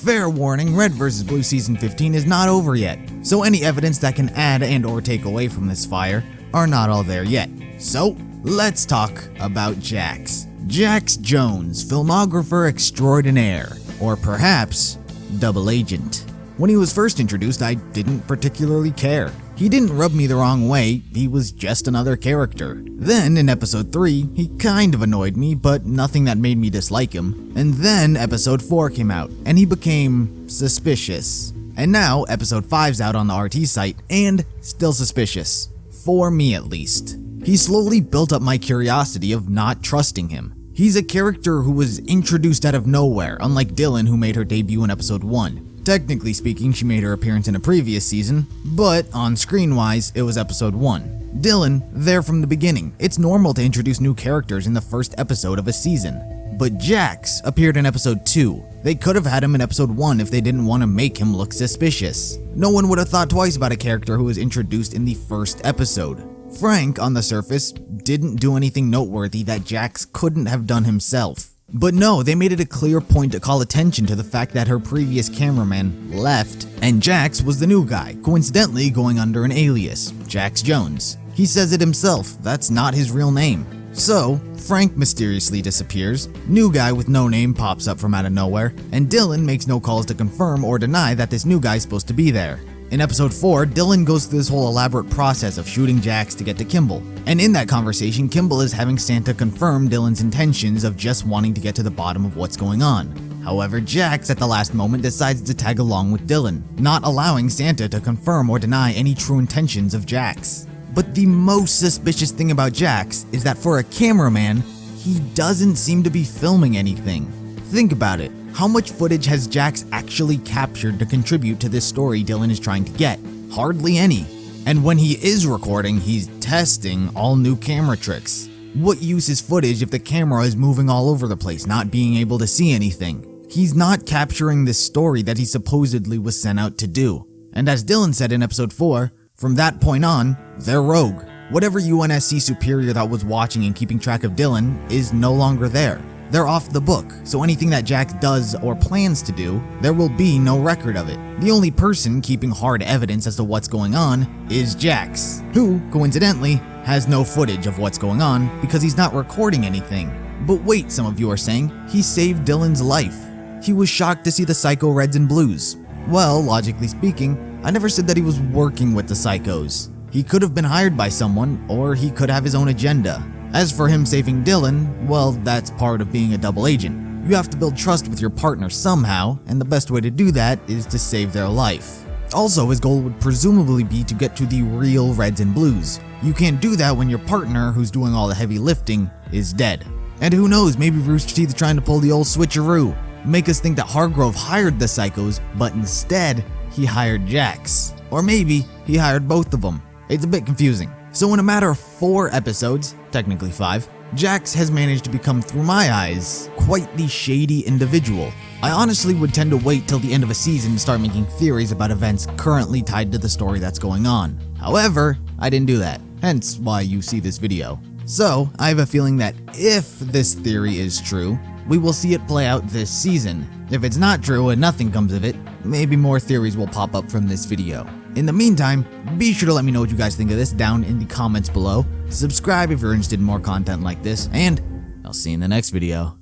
Fair warning, Red vs. Blue Season 15 is not over yet, so any evidence that can add and or take away from this fire are not all there yet. So, let's talk about Jax. Jax Jones, filmographer extraordinaire, or perhaps double agent. When he was first introduced, I didn't particularly care. He didn't rub me the wrong way, he was just another character. Then, in episode 3, he kind of annoyed me, but nothing that made me dislike him. And then episode 4 came out, and he became suspicious. And now, episode 5's out on the RT site, and still suspicious. For me at least. He slowly built up my curiosity of not trusting him. He's a character who was introduced out of nowhere, unlike Dylan, who made her debut in episode 1. Technically speaking, she made her appearance in a previous season, but on screen-wise, it was episode 1. Dylan, there from the beginning. It's normal to introduce new characters in the first episode of a season. But Jax appeared in episode 2. They could have had him in episode 1 if they didn't want to make him look suspicious. No one would have thought twice about a character who was introduced in the first episode. Frank, on the surface, didn't do anything noteworthy that Jax couldn't have done himself. But no, they made it a clear point to call attention to the fact that her previous cameraman left, and Jax was the new guy, coincidentally going under an alias, Jax Jones. He says it himself, that's not his real name. So, Frank mysteriously disappears, new guy with no name pops up from out of nowhere, and Dylan makes no calls to confirm or deny that this new guy's supposed to be there. In episode 4, Dylan goes through this whole elaborate process of shooting Jax to get to Kimball. And in that conversation, Kimball is having Santa confirm Dylan's intentions of just wanting to get to the bottom of what's going on. However, Jax at the last moment decides to tag along with Dylan, not allowing Santa to confirm or deny any true intentions of Jax. But the most suspicious thing about Jax is that for a cameraman, he doesn't seem to be filming anything. Think about it. How much footage has Jax actually captured to contribute to this story Dylan is trying to get? Hardly any. And when he is recording, he's testing all new camera tricks. What use is footage if the camera is moving all over the place, not being able to see anything? He's not capturing this story that he supposedly was sent out to do. And as Dylan said in episode 4, from that point on, they're rogue. Whatever UNSC superior that was watching and keeping track of Dylan is no longer there. They're off the book, so anything that Jax does or plans to do, there will be no record of it. The only person keeping hard evidence as to what's going on is Jax, who, coincidentally, has no footage of what's going on because he's not recording anything. But wait, some of you are saying, he saved Dylan's life. He was shocked to see the Psycho Reds and Blues. Well, logically speaking, I never said that he was working with the Psychos. He could have been hired by someone, or he could have his own agenda. As for him saving Dylan, well, that's part of being a double agent. You have to build trust with your partner somehow, and the best way to do that is to save their life. Also, his goal would presumably be to get to the real Reds and Blues. You can't do that when your partner, who's doing all the heavy lifting, is dead. And who knows, maybe Rooster Teeth is trying to pull the old switcheroo. Make us think that Hargrove hired the Psychos, but instead, he hired Jax. Or maybe he hired both of them. It's a bit confusing. So in a matter of 4 episodes, technically 5, Jax has managed to become, through my eyes, quite the shady individual. I honestly would tend to wait till the end of a season to start making theories about events currently tied to the story that's going on. However, I didn't do that, hence why you see this video. So, I have a feeling that if this theory is true, we will see it play out this season. If it's not true and nothing comes of it, maybe more theories will pop up from this video. In the meantime, be sure to let me know what you guys think of this down in the comments below. Subscribe if you're interested in more content like this, and I'll see you in the next video.